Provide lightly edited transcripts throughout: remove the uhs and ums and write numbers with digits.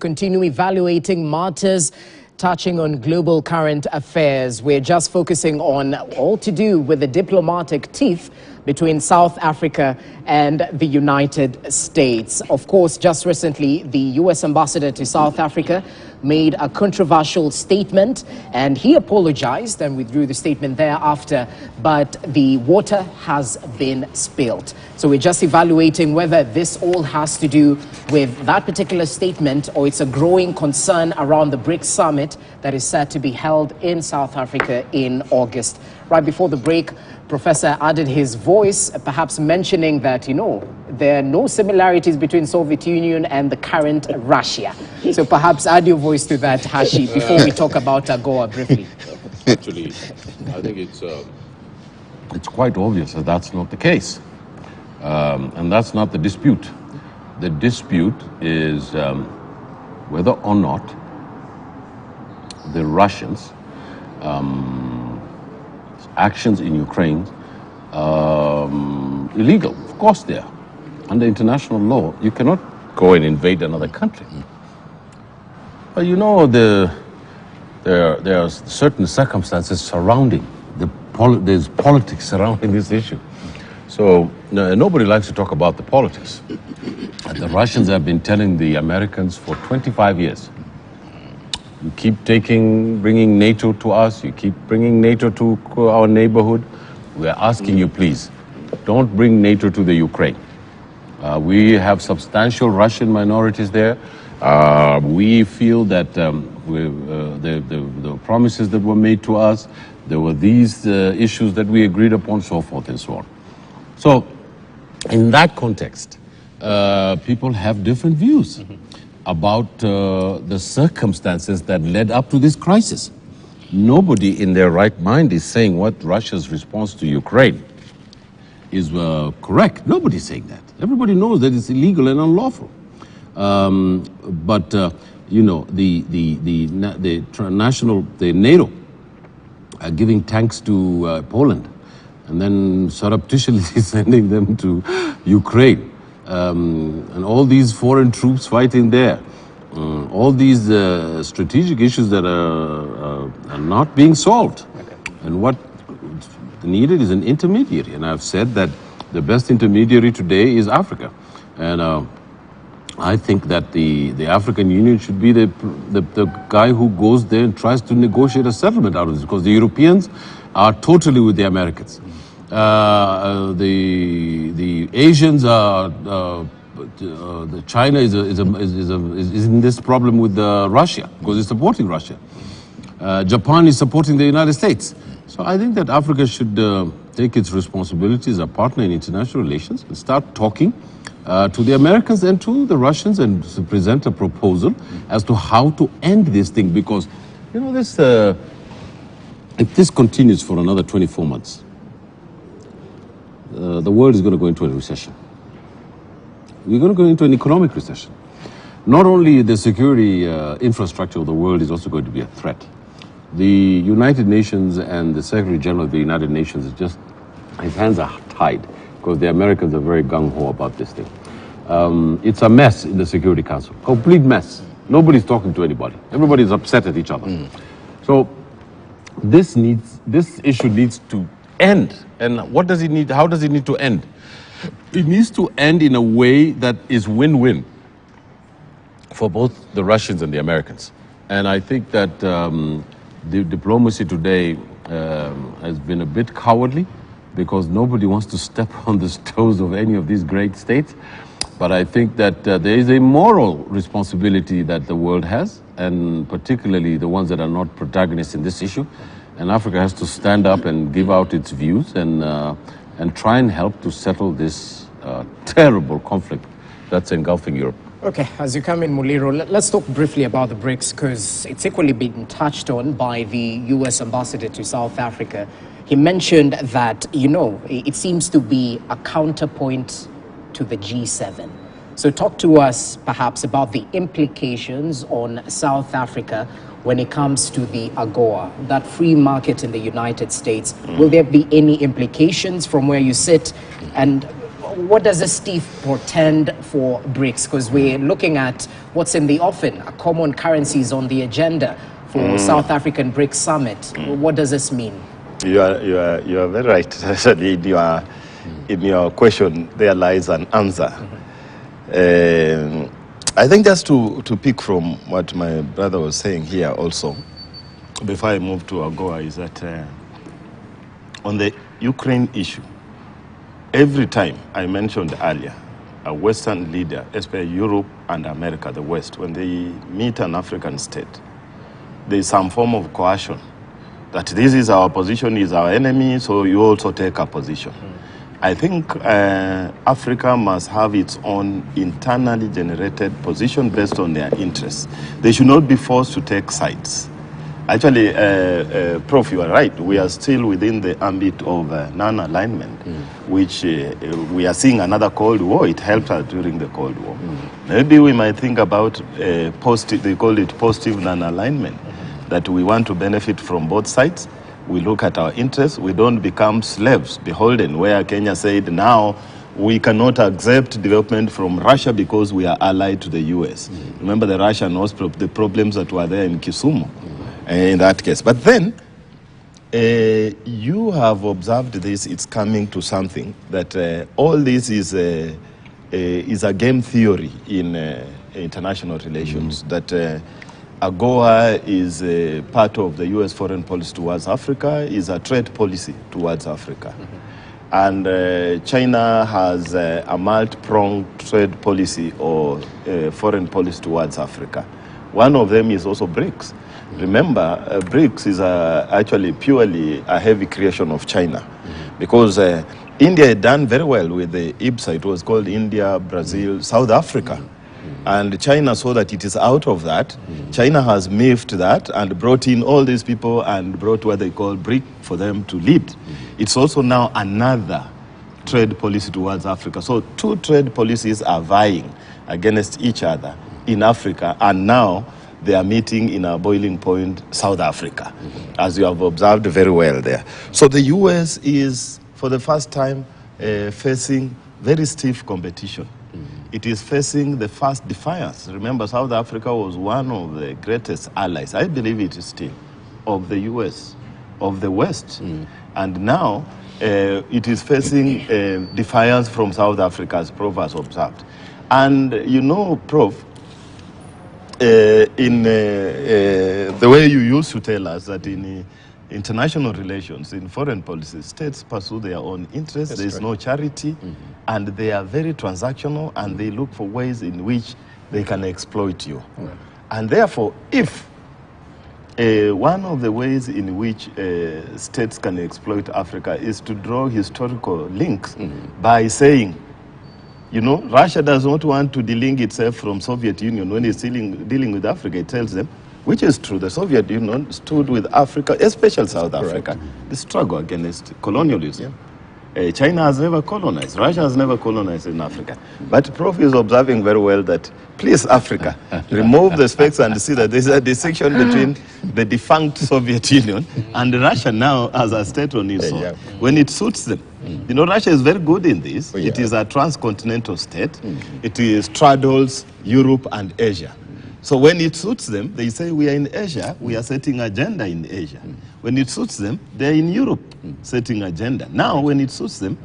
continue evaluating matters touching on global current affairs. We're just focusing on all to do with the diplomatic tiff between South Africa and the United States. Of course, just recently, the U.S. ambassador to South Africa made a controversial statement, and he apologized and withdrew the statement thereafter, but the water has been spilled. So we're just evaluating whether this all has to do with that particular statement or it's a growing concern around the BRICS summit that is set to be held in South Africa in August. Right before the break, Professor added his voice, perhaps mentioning that, there are no similarities between Soviet Union and the current Russia. So perhaps add your voice to that, Hashi, before we talk about AGOA briefly. Actually, I think it's quite obvious that that's not the case. And that's not the dispute. The dispute is whether or not the Russians' actions in Ukraine illegal. Of course they are. Under international law, you cannot go and invade another country. But there are certain circumstances surrounding there's politics surrounding this issue. So nobody likes to talk about the politics. The Russians have been telling the Americans for 25 years, you keep bringing NATO to us, you keep bringing NATO to our neighborhood. We are asking you, please, don't bring NATO to the Ukraine. We have substantial Russian minorities there. We feel that the promises that were made to us, there were these issues that we agreed upon, so forth and so on. So, in that context, people have different views about the circumstances that led up to this crisis. Nobody in their right mind is saying what Russia's response to Ukraine is correct. Nobody's saying that. Everybody knows that it's illegal and unlawful. The NATO are giving tanks to Poland and then surreptitiously sending them to Ukraine. And all these foreign troops fighting there, all these strategic issues that are not being solved. Okay. And what needed is an intermediary. And I've said that the best intermediary today is Africa. And I think that the African Union should be the guy who goes there and tries to negotiate a settlement out of this, because the Europeans are totally with the Americans. The Asians are, China is in this problem with Russia, because it's supporting Russia. Japan is supporting the United States. So I think that Africa should take its responsibility as a partner in international relations and start talking to the Americans and to the Russians and to present a proposal as to how to end this thing, because, this, if this continues for another 24 months, the world is going to go into a recession. We're going to go into an economic recession. Not only the security infrastructure of the world is also going to be a threat. The United Nations and the Secretary General of the United Nations his hands are tied, because the Americans are very gung-ho about this thing. It's a mess in the Security Council, complete mess. Nobody's talking to anybody. Everybody's upset at each other. So this issue needs to end. And what does it need? How does it need to end? It needs to end in a way that is win-win for both the Russians and the Americans. And I think that the diplomacy today has been a bit cowardly, because nobody wants to step on the toes of any of these great states. But I think that there is a moral responsibility that the world has, and particularly the ones that are not protagonists in this issue. And Africa has to stand up and give out its views and try and help to settle this terrible conflict that's engulfing Europe. Okay, as you come in, Muliro, let's talk briefly about the BRICS, because it's equally been touched on by the U.S. ambassador to South Africa. He mentioned that, it seems to be a counterpoint to the G7. So talk to us perhaps about the implications on South Africa when it comes to the AGOA, that free market in the United States. Will there be any implications from where you sit? And what does this teeth portend for BRICS? Because we're looking at what's in the offing, a common currencies on the agenda for South African BRICS summit. What does this mean? You are very right. Actually, in your question, there lies an answer. I think just to pick from what my brother was saying here also, before I move to AGOA, is that on the Ukraine issue, every time I mentioned earlier, a Western leader, especially Europe and America, the West, when they meet an African state, there is some form of coercion that this is our position, is our enemy, so you also take a position. I think Africa must have its own internally generated position based on their interests. They should not be forced to take sides. Actually, Prof, you are right. We are still within the ambit of non-alignment, which we are seeing another Cold War. It helped us during the Cold War. Maybe we might think about positive, they call it positive non-alignment, that we want to benefit from both sides. We look at our interests. We don't become slaves, beholden, where Kenya said now we cannot accept development from Russia because we are allied to the US. Remember the Russian the problems that were there in Kisumu in that case. But then you have observed this, it's coming to something that all this is a game theory in international relations, that AGOA is a part of the US foreign policy towards Africa, is a trade policy towards Africa. And China has a multi-pronged trade policy or foreign policy towards Africa. One of them is also BRICS. Remember, BRICS is actually purely a heavy creation of China, because India had done very well with the IBSA. It was called India, Brazil, South Africa. And China saw that it is out of that. China has miffed that and brought in all these people and brought what they call BRIC for them to lead. It's also now another trade policy towards Africa. So two trade policies are vying against each other in Africa, and now they are meeting in a boiling point, South Africa, as you have observed very well there. So the US is, for the first time, facing very stiff competition. It is facing the first defiance. Remember, South Africa was one of the greatest allies, I believe it is still, of the US, of the West. And now it is facing defiance from South Africa, as Prof has observed. And you know, Prof, in the way you used to tell us that in international relations, in foreign policy, states pursue their own interests. There is no charity, and they are very transactional, and they look for ways in which they can exploit you. And therefore, if one of the ways in which states can exploit Africa is to draw historical links by saying, you know, Russia does not want to delink itself from Soviet Union when it's dealing with Africa. It tells them, which is true, the Soviet Union stood with Africa, especially South Africa, the struggle against colonialism. China has never colonized. Russia has never colonized in Africa. But Prof is observing very well that, please, Africa, remove the specs and see that there's a distinction between the defunct Soviet Union and Russia now as a state on its own. When it suits them. You know, Russia is very good in this. It is a transcontinental state. It straddles Europe and Asia. So when it suits them, they say we are in Asia, we are setting agenda in Asia. When it suits them, they are in Europe setting agenda. Now, when it suits them,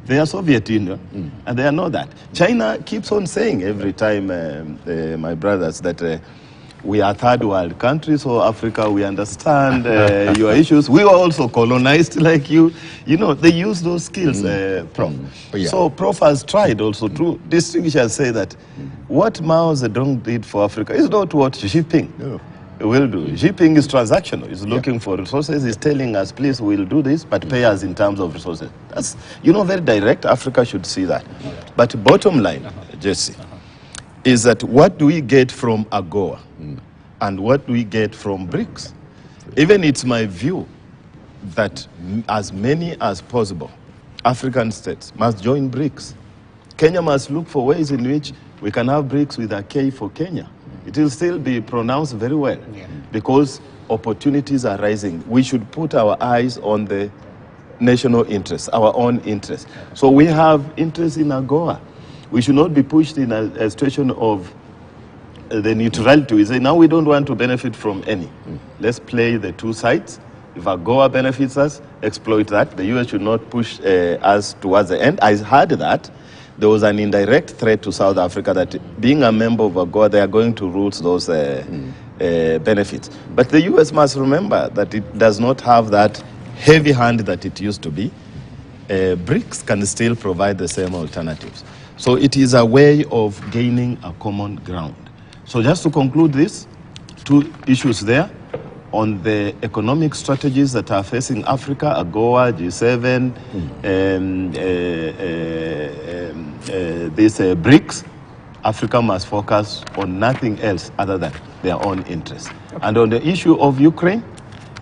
they are Soviet Union, and they are not that. China keeps on saying every time, my brothers, that we are third world countries, so Africa, we understand your issues. We were also colonized like you. You know, they use those skills, Prof. So Prof has tried also to distinguish and say that what Mao Zedong did for Africa is not what Xi Jinping will do. Xi Jinping is transactional. He's looking for resources. He's telling us, please, we'll do this, but pay us in terms of resources. That's, you know, very direct. Africa should see that. But bottom line, Jesse, is that what do we get from AGOA and what do we get from BRICS? Even it's my view that as many as possible African states must join BRICS. Kenya must look for ways in which we can have BRICS with a K for Kenya. It will still be pronounced very well because opportunities are rising. We should put our eyes on the national interests, our own interests. So we have interests in AGOA. We should not be pushed in a situation of the neutrality. We say, now we don't want to benefit from any. Let's play the two sides. If AGOA benefits us, exploit that. The US should not push us towards the end. I heard that there was an indirect threat to South Africa that being a member of AGOA, they are going to root those benefits. But the US must remember that it does not have that heavy hand that it used to be. BRICS can still provide the same alternatives. So it is a way of gaining a common ground. So just to conclude this, two issues there. On the economic strategies that are facing Africa, AGOA, G7, these BRICS, Africa must focus on nothing else other than their own interests. And on the issue of Ukraine,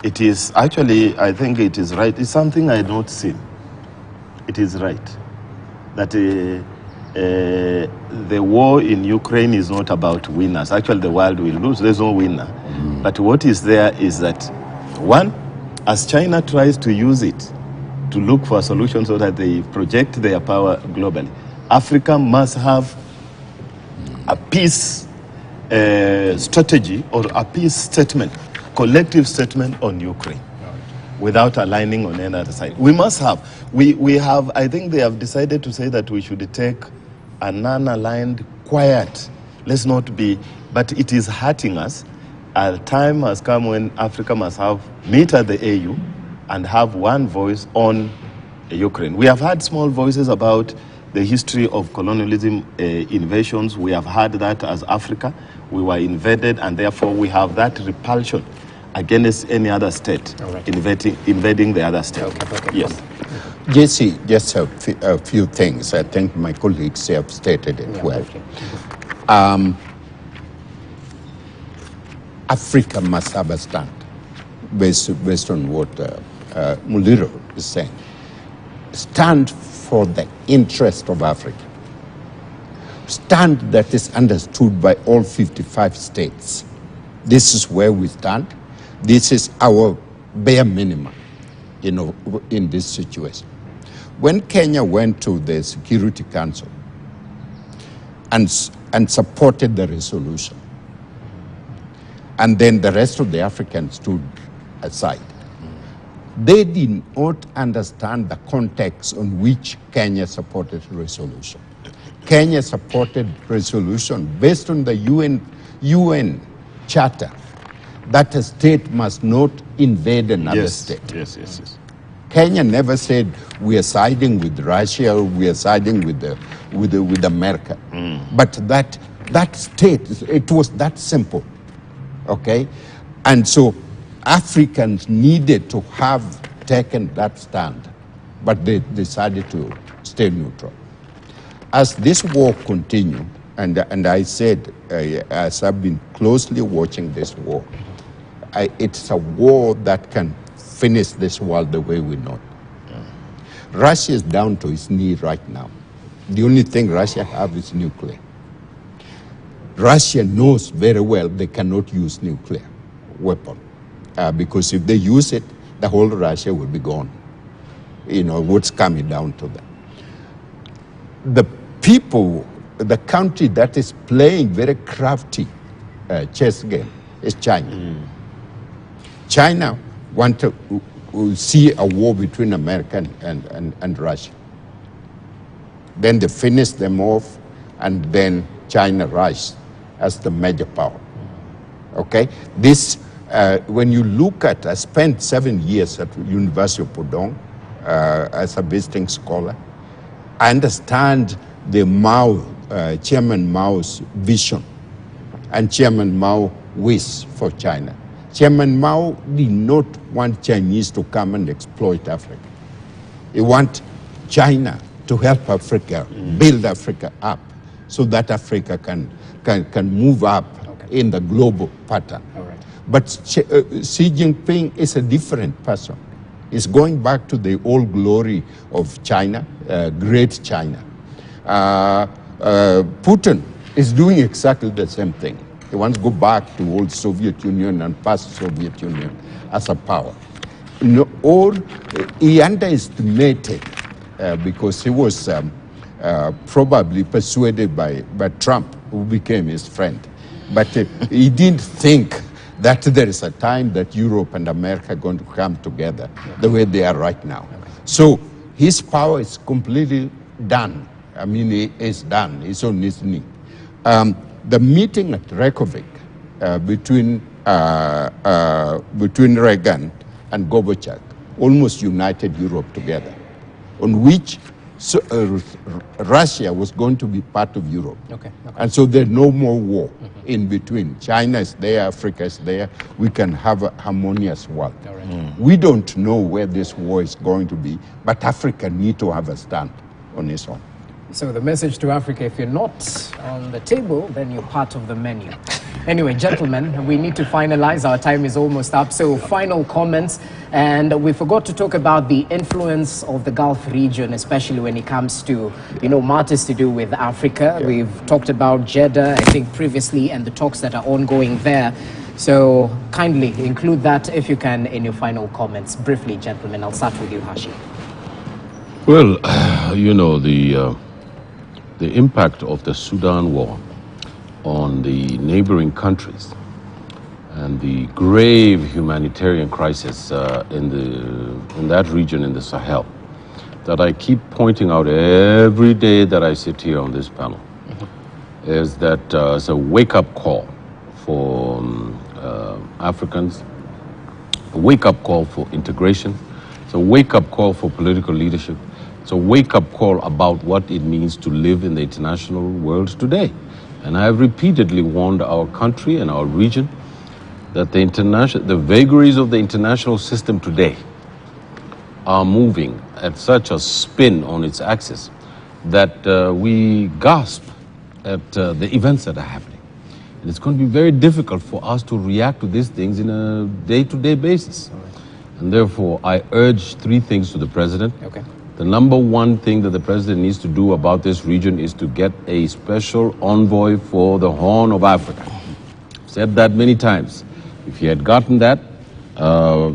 it is actually, I think it is right. It's something I don't see. It is right that the war in Ukraine is not about winners. Actually, the world will lose. There's no winner. But what is there is that, one, as China tries to use it to look for a solution so that they project their power globally, Africa must have a peace strategy or a peace statement, collective statement on Ukraine, without aligning on any other side. We must have. We have, I think they have decided to say that we should take a non-aligned, quiet, let's not be, but it is hurting us. A time has come when Africa must meet at the AU and have one voice on Ukraine. We have had small voices about the history of colonialism, invasions. We have had that as Africa. We were invaded, and therefore we have that repulsion against any other state invading the other state. Okay. Yes. Jesse, just a few things. I think my colleagues have stated it well. Africa must have a stand, based on what Muliro is saying. Stand for the interest of Africa. Stand that is understood by all 55 states. This is where we stand. This is our bare minimum, in this situation. When Kenya went to the Security Council and supported the resolution, and then the rest of the Africans stood aside, they did not understand the context on which Kenya supported the resolution. Kenya supported resolution based on the UN Charter that a state must not invade another state. Yes. Kenya never said we are siding with Russia or we are siding with America. But that state, it was that simple. Okay? And so Africans needed to have taken that stand, but they decided to stay neutral. As this war continued, and I said, as I've been closely watching this war, it's a war that can finish this world the way we know it. Russia is down to its knee right now. The only thing Russia has is nuclear. Russia knows very well they cannot use nuclear weapon because if they use it, the whole Russia will be gone. What's coming down to that. The people, the country that is playing very crafty chess game is China. China want to see a war between America and Russia. Then they finish them off, and then China rises as the major power. Okay? This, when you look at, I spent 7 years at University of Pudong as a visiting scholar. I understand the Chairman Mao's vision and Chairman Mao wish for China. Chairman Mao did not want Chinese to come and exploit Africa. He wanted China to help Africa, build Africa up, so that Africa can move up in the global pattern. But Xi Jinping is a different person. He's going back to the old glory of China, great China. Putin is doing exactly the same thing. He wants to go back to old Soviet Union and past Soviet Union as a power. no, or he underestimated because he was probably persuaded by Trump, who became his friend. But he didn't think that there is a time that Europe and America are going to come together the way they are right now. Okay. So his power is completely done. I mean, it's done. It's on his knee. The meeting at Reykjavik between Reagan and Gorbachev almost united Europe together, on which Russia was going to be part of Europe. Okay. And so there's no more war in between. China is there, Africa is there. We can have a harmonious world. We don't know where this war is going to be, but Africa needs to have a stand on its own. So the message to Africa, if you're not on the table, then you're part of the menu. Anyway, gentlemen, we need to finalize. Our time is almost up. So final comments. And we forgot to talk about the influence of the Gulf region, especially when it comes to, matters to do with Africa. Yeah. We've talked about Jeddah, I think, previously, and the talks that are ongoing there. So kindly include that, if you can, in your final comments. Briefly, gentlemen. I'll start with you, Hashi. Well, the impact of the Sudan war on the neighboring countries and the grave humanitarian crisis in that region in the Sahel that I keep pointing out every day that I sit here on this panel is that it's a wake-up call for Africans, a wake-up call for integration, it's a wake-up call for political leadership. It's a wake-up call about what it means to live in the international world today. And I have repeatedly warned our country and our region that the vagaries of the international system today are moving at such a spin on its axis that we gasp at the events that are happening. And it's going to be very difficult for us to react to these things in a day-to-day basis. And therefore, I urge three things to the President. Okay. The number one thing that the President needs to do about this region is to get a special envoy for the Horn of Africa. I've said that many times. If he had gotten that,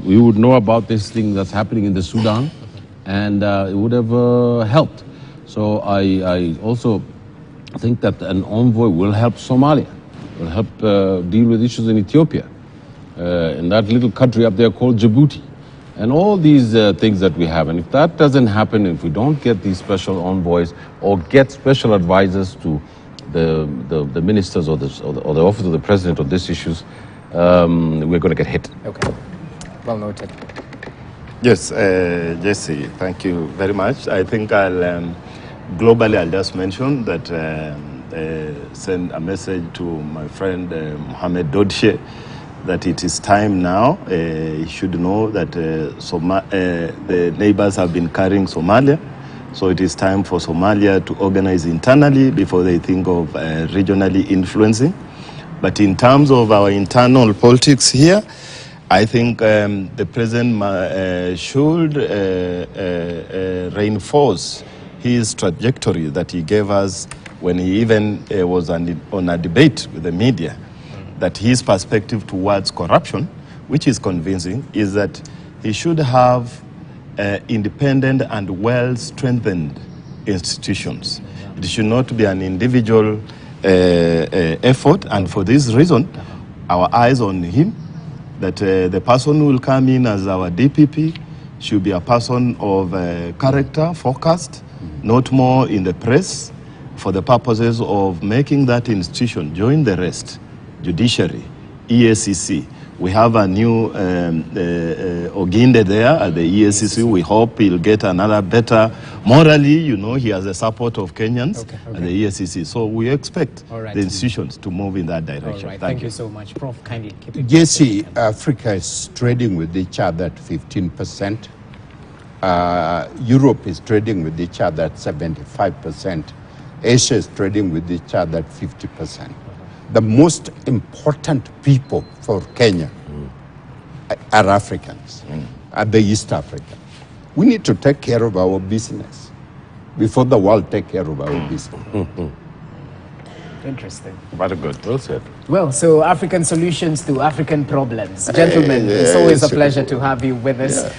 we would know about this thing that's happening in the Sudan, and it would have helped. So I also think that an envoy will help Somalia, will help deal with issues in Ethiopia, in that little country up there called Djibouti. And all these things that we have. And if that doesn't happen, if we don't get these special envoys or get special advisors to the ministers or the office of the president on these issues, we're going to get hit. Okay. Well noted. Yes, Jesse, thank you very much. I think globally I'll just mention that send a message to my friend Mohamed Dodche that it is time now. He should know that the neighbors have been carrying Somalia. So it is time for Somalia to organize internally before they think of regionally influencing. But in terms of our internal politics here, I think the president should reinforce his trajectory that he gave us when he even was on a debate with the media, that his perspective towards corruption, which is convincing, is that he should have independent and well-strengthened institutions. It should not be an individual effort, and for this reason, our eyes on him, that the person who will come in as our DPP should be a person of character, focused, not more in the press, for the purposes of making that institution join the rest. Judiciary, EACC. We have a new Oginde there at the EACC. We hope he'll get another better. Morally, he has the support of Kenyans at the EACC. So we expect the institutions to move in that direction. Right. Thank you so much. Prof, kindly keep it. Jesse, Africa is trading with each other at 15%. Europe is trading with each other at 75%. Asia is trading with each other at 50%. The most important people for Kenya are Africans, are the East Africans. We need to take care of our business before the world take care of our business. Interesting. Very good. Well said. Well, so African solutions to African problems. Gentlemen, it's always a pleasure to have you with us.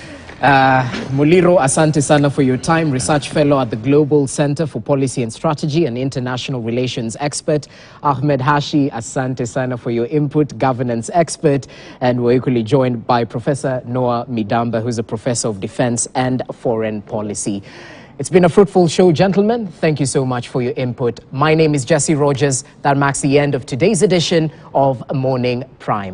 Muliro, asante sana for your time, research fellow at the Global Center for Policy and Strategy and International Relations expert. Ahmed Hashi, asante sana for your input, governance expert. And we're equally joined by Professor Noah Midamba, who's a professor of defense and foreign policy. It's been a fruitful show, gentlemen. Thank you so much for your input. My name is Jesse Rogers. That marks the end of today's edition of Morning Prime.